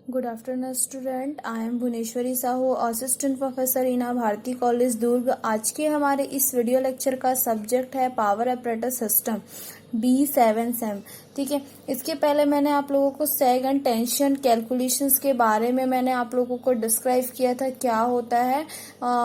Good afternoon student, I am Bhuvaneshwari Sahu, assistant professor इना Bharti college दुर्ग। आज के हमारे इस वीडियो लेक्चर का सब्जेक्ट है power operator system B7 same. ठीक है, इसके पहले मैंने आप लोगों को सेग एंड टेंशन कैलकुलेशंस के बारे में मैंने आप लोगों को डिस्क्राइब किया था, क्या होता है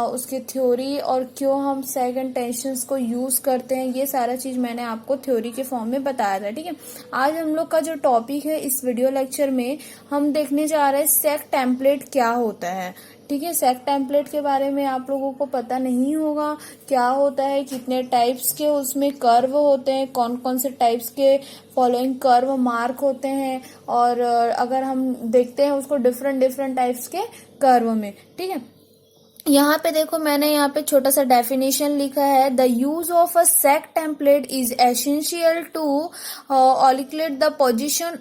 उसकी थ्योरी और क्यों हम सेग एंड टेंशंस को यूज करते हैं, ये सारा चीज मैंने आपको थ्योरी के फॉर्म में बताया था। ठीक है, आज हम लोग का जो टॉपिक है इस वीडियो लेक्चर में हम देखने जा रहे हैं सेग टेम्पलेट क्या होता है। ठीक है, सेग टेम्पलेट के बारे में आप लोगों को पता नहीं होगा, क्या होता है, कितने टाइप्स के उसमें कर्व होते हैं, कौन कौन से टाइप्स के फॉलोइंग कर्व मार्क होते हैं, और अगर हम देखते हैं उसको डिफरेंट डिफरेंट टाइप्स के कर्व में। ठीक है, यहाँ पे देखो मैंने यहाँ पे छोटा सा डेफिनेशन लिखा है। The use of a sag template is essential to allocate the position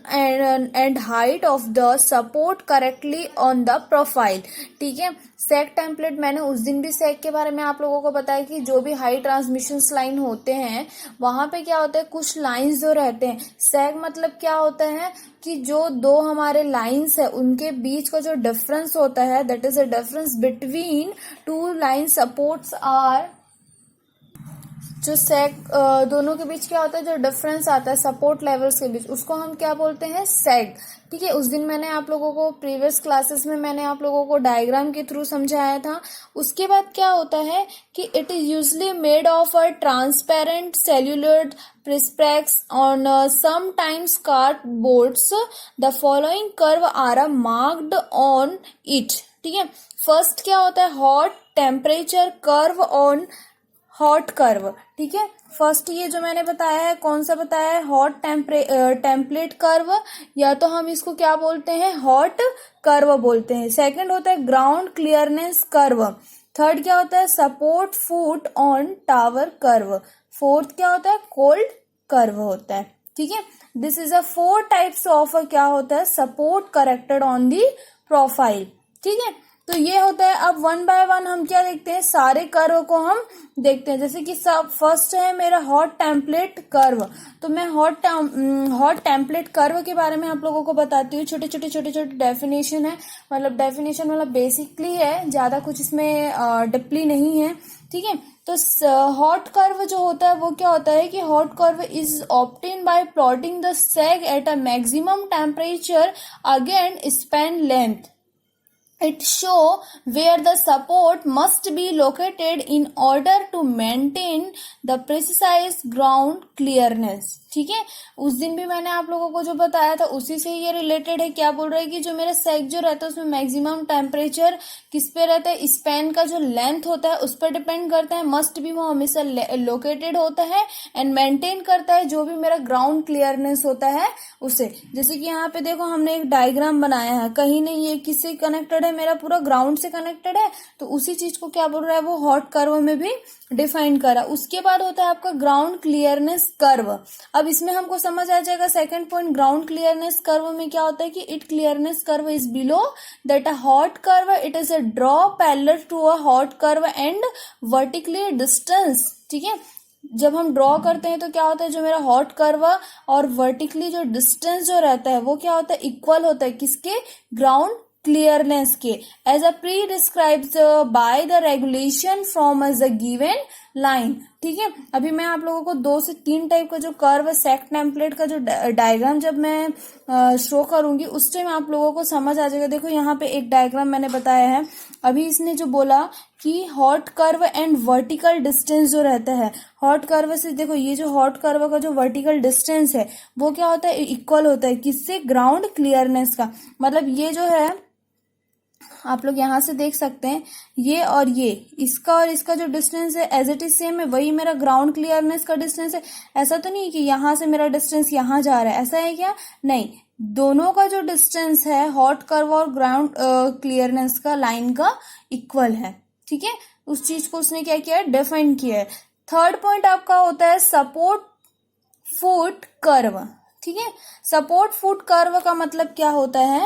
and height of the support correctly on the profile. ठीक है, सेग टेम्पलेट मैंने उस दिन भी सेग के बारे में आप लोगों को बताया कि जो भी हाई ट्रांसमिशन लाइन होते हैं वहां पे क्या होता है, कुछ लाइंस जो रहते हैं। सेग मतलब क्या होता है कि जो दो हमारे लाइंस है उनके बीच का जो डिफरेंस होता है, that is a difference between two line supports are. जो सेग दोनों के बीच क्या होता है, जो डिफरेंस आता है सपोर्ट लेवल्स के बीच, उसको हम क्या बोलते हैं, सेग। ठीक है, उस दिन मैंने आप लोगों को प्रीवियस क्लासेस में मैंने आप लोगों को डायग्राम के थ्रू समझाया था। उसके बाद क्या होता है कि it is usually made of a transparent cellular perspex on sometimes cardboards. The following curve are marked on it. ठीक है, फर्स्ट क्या होता है, hot temperature curve on hot curve. ठीक है, फर्स्ट ये जो मैंने बताया है, कौन सा बताया है, हॉट टेम्पलेट कर्व, या तो हम इसको क्या बोलते हैं, हॉट कर्व बोलते हैं। सेकंड होता है ग्राउंड क्लियरनेस कर्व। थर्ड क्या होता है, support foot on tower curve. Fourth क्या होता है, कोल्ड कर्व होता है। ठीक है, this is a 4 types of क्या होता है, support corrected on the profile. ठीक है, तो ये होता है। अब वन बाय वन हम क्या देखते हैं, सारे कर्व को हम देखते हैं। जैसे कि सब फर्स्ट है मेरा हॉट टेम्पलेट कर्व, तो मैं हॉट टेम्पलेट कर्व के बारे में आप लोगों को बताती हूँ। छोटे छोटे डेफिनेशन है, मतलब डेफिनेशन मतलब बेसिकली है, ज्यादा कुछ इसमें डिपली नहीं है। ठीक है, तो हॉट कर्व जो होता है वो क्या होता है कि hot curve is obtain bye plotting the सेग at a maximum temperature again span length. It show where the support must be located in order to maintain the precise ground clearness। ठीक है, उस दिन भी मैंने आप लोगों को जो बताया था उसी से ये रिलेटेड है। क्या बोल रहा है कि जो मेरा सेग जो रहता है उसमें मैक्सिमम टेम्परेचर किस पे रहता है, स्पैन का जो लेंथ होता है उस पर डिपेंड करता है। मस्ट भी वो हमेशा लोकेटेड होता है एंड मेंटेन करता है जो भी मेरा ग्राउंड क्लियरनेस होता है उसे। जैसे कि यहाँ पे देखो हमने एक डायग्राम बनाया है, कहीं नहीं ये किससे कनेक्टेड है, मेरा पूरा ग्राउंड से कनेक्टेड है, तो उसी चीज को क्या बोल रहा है वो हॉट कर्व में भी डिफाइन करा। उसके बाद होता है आपका ग्राउंड क्लियरनेस कर्व। अब इसमें हमको समझ आ जाएगा second point, ground clearance curve में क्या होता है कि it clearance curve is below that a hot curve, it is a draw parallel to a hot curve and vertically distance. ठीक है, जब हम ड्रॉ करते हैं तो क्या होता है, जो मेरा हॉट कर्व और वर्टिकली जो डिस्टेंस जो रहता है वो क्या होता है, इक्वल होता है किसके, ग्राउंड क्लियरनेस के, as a pre described by the regulation from as a given line. ठीक है, अभी मैं आप लोगों को 2 से 3 टाइप का जो कर्व सेग टेम्पलेट का जो डायग्राम जब मैं शो करूंगी उस टाइम आप लोगों को समझ आ जाएगा। देखो यहाँ पे एक डायग्राम मैंने बताया है। अभी इसने जो बोला कि hot curve and vertical distance जो रहता है, हॉट कर्व से देखो ये जो हॉट कर्व का जो वर्टिकल डिस्टेंस है वो क्या होता है, इक्वल होता है किससे, ग्राउंड क्लियरनेस का। मतलब ये जो है आप लोग यहाँ से देख सकते हैं, ये और ये, इसका और इसका जो डिस्टेंस है एज इट इज सेम है, वही मेरा ग्राउंड क्लियरनेस का डिस्टेंस है। ऐसा तो नहीं कि यहाँ से मेरा डिस्टेंस यहाँ जा रहा है, ऐसा है क्या, नहीं, दोनों का जो डिस्टेंस है हॉट कर्व और ग्राउंड क्लियरनेस का लाइन का इक्वल है। ठीक है, उस चीज को उसने क्या किया है, डिफाइन किया है। थर्ड पॉइंट आपका होता है सपोर्ट फुट कर्व। ठीक है, सपोर्ट फुट कर्व का मतलब क्या होता है,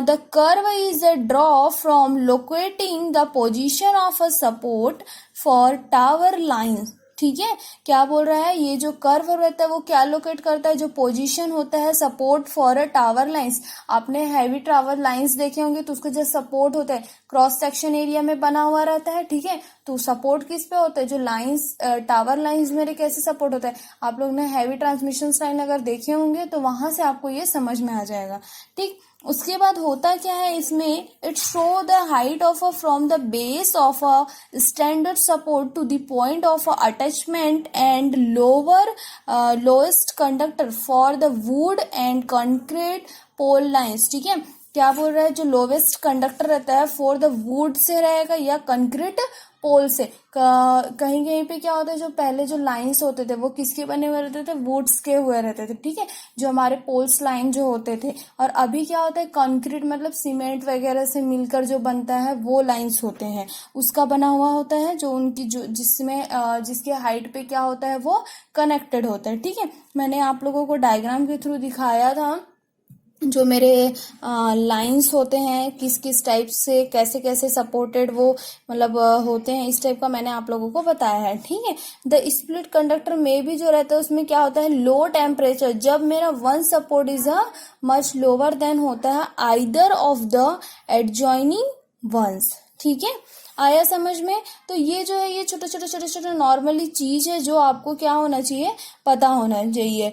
the curve is a draw from locating the position of a support for tower line. ठीक है। क्या बोल रहा है, ये जो कर्व रहता है वो क्या लोकेट करता है, जो पोजीशन होता है support for a tower lines. आपने हैवी टावर लाइंस देखे होंगे तो उसका जो सपोर्ट होता है क्रॉस सेक्शन एरिया में बना हुआ रहता है। ठीक है, तो सपोर्ट किस पे होता है, जो लाइंस टावर लाइंस मेरे कैसे सपोर्ट होता है। आप लोग ने हैवी ट्रांसमिशन लाइन अगर देखे होंगे तो वहां से आपको ये समझ में आ जाएगा। ठीक, उसके बाद होता क्या है इसमें, it show the height of a from the base of a standard support to the point of attachment and lower lowest conductor for the wood and concrete pole lines. ठीक है, क्या बोल रहा है, जो लोवेस्ट कंडक्टर रहता है for the would say रहेगा या कंक्रीट पोल से। कहीं कहीं पे क्या होता है, जो पहले जो लाइंस होते थे वो किसके बने हुए रहते थे, वुड्स के हुए रहते थे। ठीक है, जो हमारे पोल्स लाइन जो होते थे। और अभी क्या होता है, कंक्रीट मतलब सीमेंट वगैरह से मिलकर जो बनता है वो लाइंस होते हैं, उसका बना हुआ होता है, जो उनकी जो जिसमें जिसके हाइट पे क्या होता है वो कनेक्टेड होता है। ठीक है, मैंने आप लोगों को डायग्राम के थ्रू दिखाया था जो मेरे लाइंस होते हैं किस किस टाइप से कैसे कैसे सपोर्टेड वो मतलब होते हैं, इस टाइप का मैंने आप लोगों को बताया है। ठीक है, द स्प्लिट कंडक्टर में भी जो रहता है उसमें क्या होता है, लो टेम्परेचर, जब मेरा one support is a much lower than होता है either of the adjoining ones. ठीक है, आया समझ में। तो ये जो है ये छोटे छोटे छोटे छोटे नॉर्मली चीज है जो आपको क्या होना चाहिए, पता होना चाहिए।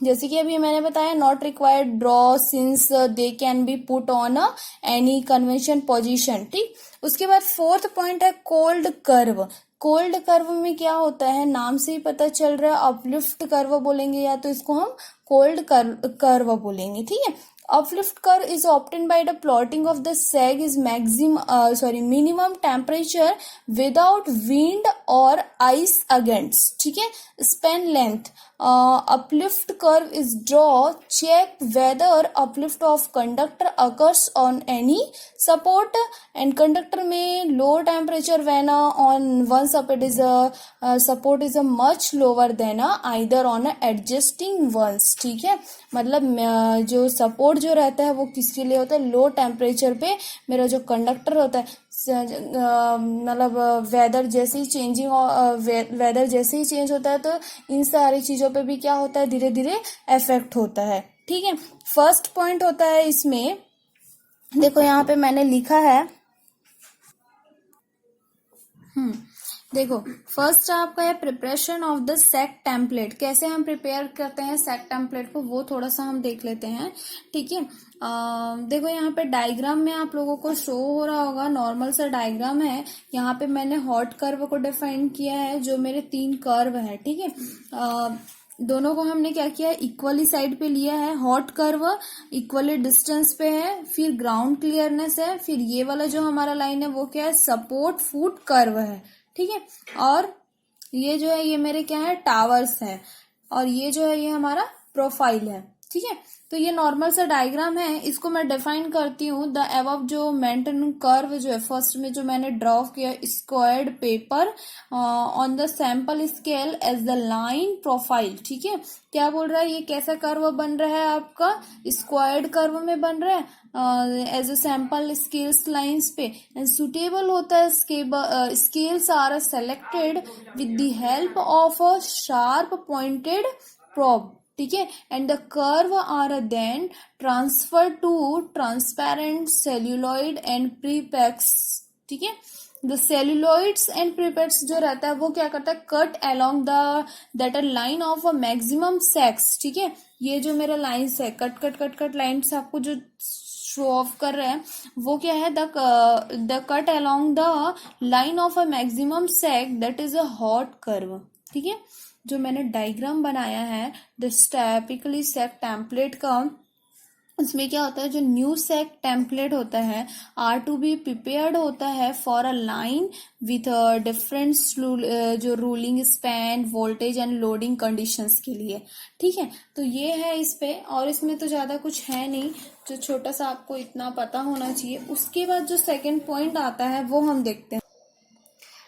जैसे कि अभी मैंने बताया, not required draw since they can be put on any convention position. ठीक, उसके बाद फोर्थ पॉइंट है कोल्ड कर्व। कोल्ड कर्व में क्या होता है, नाम से ही पता चल रहा है, अपलिफ्ट कर्व बोलेंगे या तो इसको हम कोल्ड कर्व बोलेंगे। ठीक है, uplift curve is obtained by the plotting of the sag is minimum temperature without wind or ice against। ठीक है, span length uplift curve is draw, check whether uplift of conductor occurs on any support and conductor में low temperature when on one support is support is a much lower than either on adjusting ones। ठीक है, मतलब जो support जो रहता है वो किसके लिए होता है, लो टेम्परेचर पे मेरा जो कंडक्टर होता है मतलब वेदर जैसे ही चेंजिंग वेदर जैसे ही चेंज होता है तो इन सारी चीजों पे भी क्या होता है, धीरे धीरे इफेक्ट होता है। ठीक है, फर्स्ट पॉइंट होता है इसमें, देखो यहाँ पे मैंने लिखा है देखो फर्स्ट आपका है preparation of the set template. कैसे हम प्रिपेयर करते हैं सेट टेम्पलेट को वो थोड़ा सा हम देख लेते हैं। ठीक है, देखो यहाँ पे डायग्राम में आप लोगों को शो हो रहा होगा, नॉर्मल सा डायग्राम है। यहाँ पे मैंने हॉट कर्व को डिफाइन किया है, जो मेरे 3 कर्व है। ठीक है, दोनों को हमने क्या किया, इक्वली साइड पे लिया है। हॉट कर्व इक्वली डिस्टेंस पे है, फिर ग्राउंड क्लियरनेस है, फिर ये वाला जो हमारा लाइन है वो क्या है, सपोर्ट फुट कर्व है। ठीक है, और ये जो है ये मेरे क्या है, टावर्स हैं, और ये जो है ये हमारा प्रोफाइल है। ठीक है, तो ये नॉर्मल सा डायग्राम है, इसको मैं डिफाइन करती हूँ। द अबव जो मेंटेन कर्व जो है फर्स्ट में जो मैंने ड्रॉ किया, squared paper on the sample scale as the line profile. ठीक है, क्या बोल रहा है, ये कैसा कर्व बन रहा है आपका, स्क्वायर्ड कर्व में बन रहा है as a sample scales lines पे, एंड सुटेबल होता है scales are selected with the help of a sharp pointed probe. ठीक है, and the curve are then transfer to transparent celluloid and perspex. ठीक है, द सेल्यूलॉइड्स एंड प्रीपेक्स जो रहता है वो क्या करता है, cut along the that line of a maximum sex. ठीक है, ये जो मेरा लाइन्स है, cut cut cut cut lines आपको जो शो ऑफ कर रहे हैं वो क्या है, the cut along the line of a maximum sag that is a hot curve. ठीक है, जो मैंने डायग्राम बनाया है द टाइपिकली सेक टेम्पलेट का, उसमें क्या होता है, जो न्यू सेक टेम्पलेट होता है आर टू बी प्रिपेयर्ड होता है for a line with different जो ruling span voltage and loading conditions के लिए। ठीक है, तो ये है इस पे, और इसमें तो ज्यादा कुछ है नहीं, जो छोटा सा आपको इतना पता होना चाहिए। उसके बाद जो सेकंड पॉइंट आता है वो हम देखते हैं।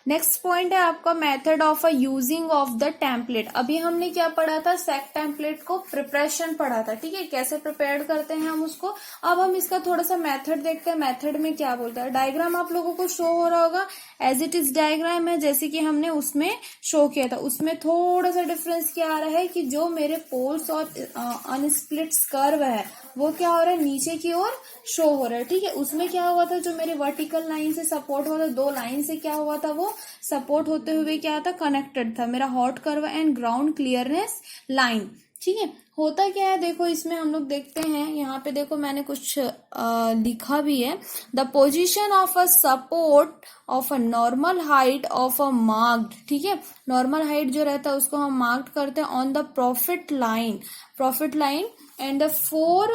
नेक्स्ट पॉइंट है आपका method of using of the template. अभी हमने क्या पढ़ा था, सेक टेम्पलेट को प्रिपरेशन पढ़ा था, ठीक है, कैसे प्रिपेयर करते हैं हम उसको। अब हम इसका थोड़ा सा मेथड देखते हैं, मेथड में क्या बोलता है। डायग्राम आप लोगों को शो हो रहा होगा, एज इट इज डायग्राम है जैसे कि हमने उसमें शो किया था। उसमें थोड़ा सा डिफरेंस क्या आ रहा है कि जो मेरे पोल्स और अनस्प्लिट कर्व है वो क्या हो रहा है, नीचे की ओर शो हो रहा है, ठीक है। उसमें क्या हुआ था, जो मेरे वर्टिकल लाइन से सपोर्ट हुआ था, दो लाइन से क्या हुआ था, वो सपोर्ट होते हुए क्या था, कनेक्टेड था, मेरा hot curve and ground clearance line, ठीक है। होता क्या है देखो, इसमें हम लोग देखते हैं, यहाँ पे देखो मैंने कुछ लिखा भी है। The position of a support of a normal height of a marked, ठीक है, नॉर्मल हाइट जो रहता है उसको हम मार्क्ड करते हैं on the profit line and the for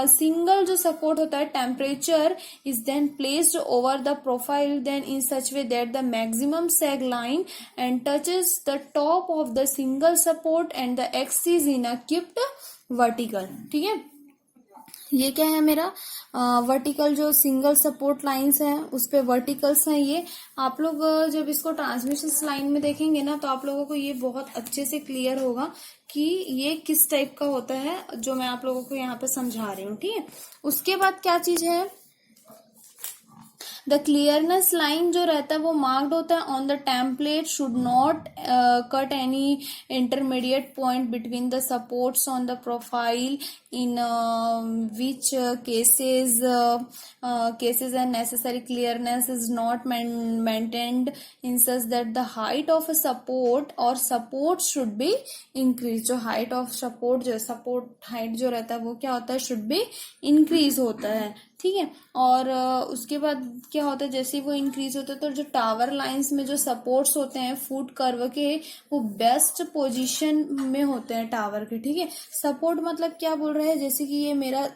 single जो सपोर्ट होता है temperature is then placed over the profile then in such way that the maximum sag line and touches the top of the single support and the axis in a kept vertical, ठीक है। ये क्या है, मेरा vertical जो single support lines हैं उस पे वर्टिकल्स हैं। ये आप लोग जब इसको ट्रांसमिशन लाइन में देखेंगे ना तो आप लोगों को ये बहुत अच्छे से क्लियर होगा कि ये किस टाइप का होता है, जो मैं आप लोगों को यहाँ पे समझा रही हूँ, ठीक है। उसके बाद क्या चीज है, द क्लियरनेस लाइन जो रहता है वो मार्क्ड होता है on the template, should not cut any intermediate point between the supports on the profile in which cases and necessary clearness is not maintained in such that the height of a support or support should be increased। जो height of support, जो support height जो रहता है वो क्या होता है, should be increase होता है, ठीक है। और उसके बाद क्या होता है, जैसे वो इंक्रीज होता है तो जो टावर लाइंस में जो सपोर्ट्स होते हैं फुट कर्व के, वो बेस्ट पोजीशन में होते हैं टावर के, ठीक है। सपोर्ट मतलब क्या बोल रहे हैं, जैसे कि ये मेरा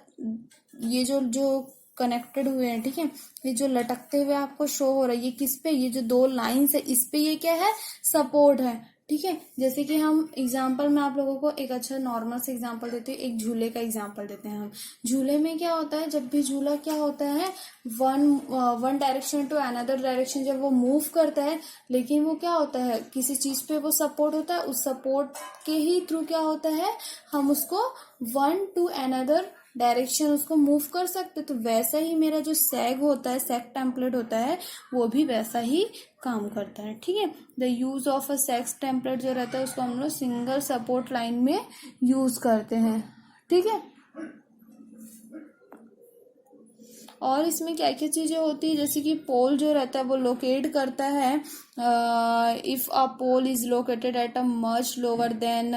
ये जो कनेक्टेड हुए हैं, ठीक है, ये जो लटकते हुए आपको शो हो रहा है, ये किस पे, ये जो दो लाइंस है इस पे ये क्या है, सपोर्ट है, ठीक है। जैसे कि हम एग्जांपल में आप लोगों को एक अच्छा नॉर्मल से एग्जांपल देते हैं, एक झूले का एग्जांपल देते हैं हम। झूले में क्या होता है, जब भी झूला क्या होता है, one direction to another direction जब वो मूव करता है, लेकिन वो क्या होता है, किसी चीज पे वो सपोर्ट होता है, उस सपोर्ट के ही थ्रू क्या होता है, हम उसको वन टू अनदर डायरेक्शन उसको मूव कर सकते। तो वैसा ही मेरा जो सैग होता है, सैग टेम्पलेट होता है, वो भी वैसा ही काम करता है, ठीक है। The use of a sag template जो रहता है उसको हम लोग सिंगल सपोर्ट लाइन में यूज करते हैं, ठीक है। और इसमें क्या क्या चीजें होती है, जैसे कि पोल जो रहता है वो लोकेट करता है, if a pole is located at a much lower than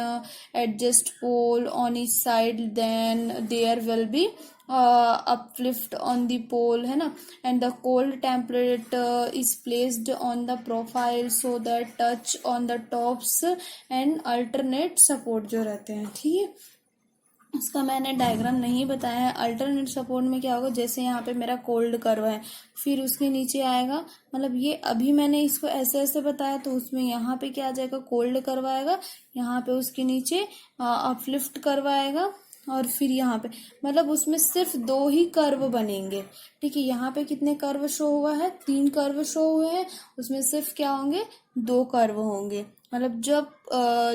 adjust pole on each side then there will be uplift on the pole, है ना। and the cold template is placed on the profile so that touch on the tops and alternate support जो रहते हैं, ठीक है। उसका मैंने diagram नहीं बताया है। अल्टरनेट सपोर्ट में क्या होगा, जैसे यहाँ पे मेरा कोल्ड कर्व है, फिर उसके नीचे आएगा, मतलब ये अभी मैंने इसको ऐसे ऐसे बताया, तो उसमें यहाँ पे क्या आ जाएगा, कोल्ड कर्व आएगा, यहाँ पे उसके नीचे अपलिफ्ट कर्व आएगा, और फिर यहाँ पे मतलब उसमें सिर्फ दो ही कर्व बनेंगे, ठीक है। यहाँ पे कितने कर्व शो हुआ है, 3 कर्व शो हुए हैं, उसमें सिर्फ क्या होंगे, 2 कर्व होंगे। मतलब जब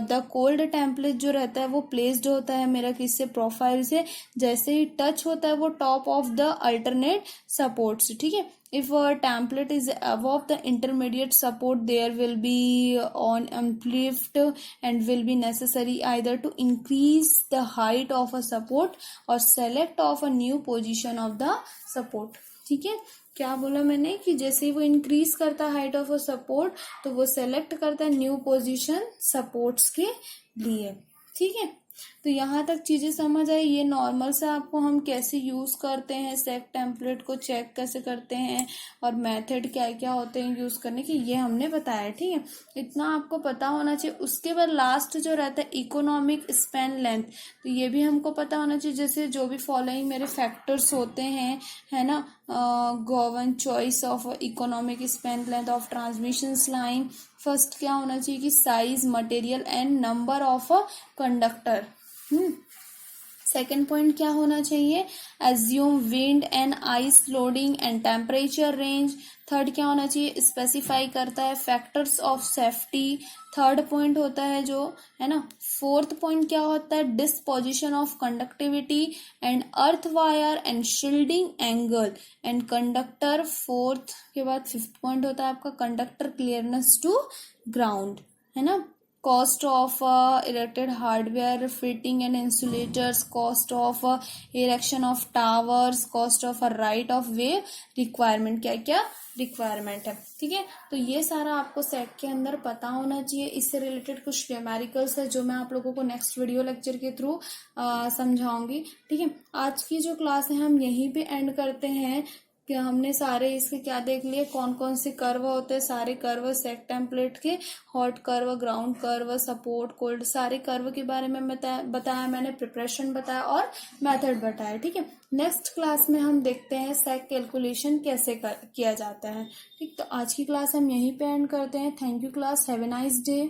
द कोल्ड टेम्पलेट जो रहता है वो प्लेस्ड होता है मेरा किससे, प्रोफाइल से, जैसे ही टच होता है वो top of the alternate support से, ठीक है। If template is above the intermediate support there will be on uplift and will be necessary either to increase the height of a support or select of a new position of the support, ठीक है। क्या बोला मैंने कि जैसे ही वो increase करता है हाइट ऑफ अ सपोर्ट, तो वो सेलेक्ट करता है न्यू पोजीशन सपोर्ट्स के लिए, ठीक है। तो यहाँ तक चीजें समझ आई। ये नॉर्मल से आपको हम कैसे यूज करते हैं, सेक टेम्पलेट को चेक कैसे करते हैं, और मेथड क्या क्या होते हैं यूज करने के, ये हमने बताया, ठीक है। इतना आपको पता होना चाहिए। उसके बाद लास्ट जो रहता है इकोनॉमिक स्पैन लेंथ, तो ये भी हमको पता होना चाहिए। जैसे जो भी फॉलोइंग मेरे फैक्टर्स होते हैं, है ना, govern choice of economic span length of transmission line. First क्या होना चाहिए कि size, material and number of conductor. Second point क्या होना चाहिए, assume wind and ice loading and temperature range. Third क्या होना चाहिए, स्पेसिफाई करता है factors of safety. Third point होता है जो है ना। फोर्थ पॉइंट क्या होता है, disposition of conductivity and earth wire and shielding angle and conductor. Fourth के बाद फिफ्थ पॉइंट होता है आपका कंडक्टर क्लियरनेस टू ग्राउंड, है ना। Cost of erected hardware fitting and insulators, cost of erection of towers, cost of right of way, requirement, क्या क्या requirement है, ठीक है। तो ये सारा आपको सेट के अंदर पता होना चाहिए। इससे रिलेटेड कुछ न्यूमेरिकल्स है जो मैं आप लोगों को नेक्स्ट वीडियो लेक्चर के थ्रू समझाऊंगी, ठीक है। आज की जो क्लास है हम यहीं पे एंड करते हैं कि हमने सारे इसके क्या देख लिए, कौन कौन से कर्व होते हैं, सारे कर्व सेट टेम्पलेट के, hot curve, ground curve, support, cold, सारे कर्व के बारे में बताया मैंने, प्रिपरेशन बताया और मेथड बताया, ठीक है। नेक्स्ट क्लास में हम देखते हैं सेक कैलकुलेशन कैसे किया जाता है, ठीक। तो आज की क्लास हम यहीं पे एंड करते हैं। Thank you class, have a nice day.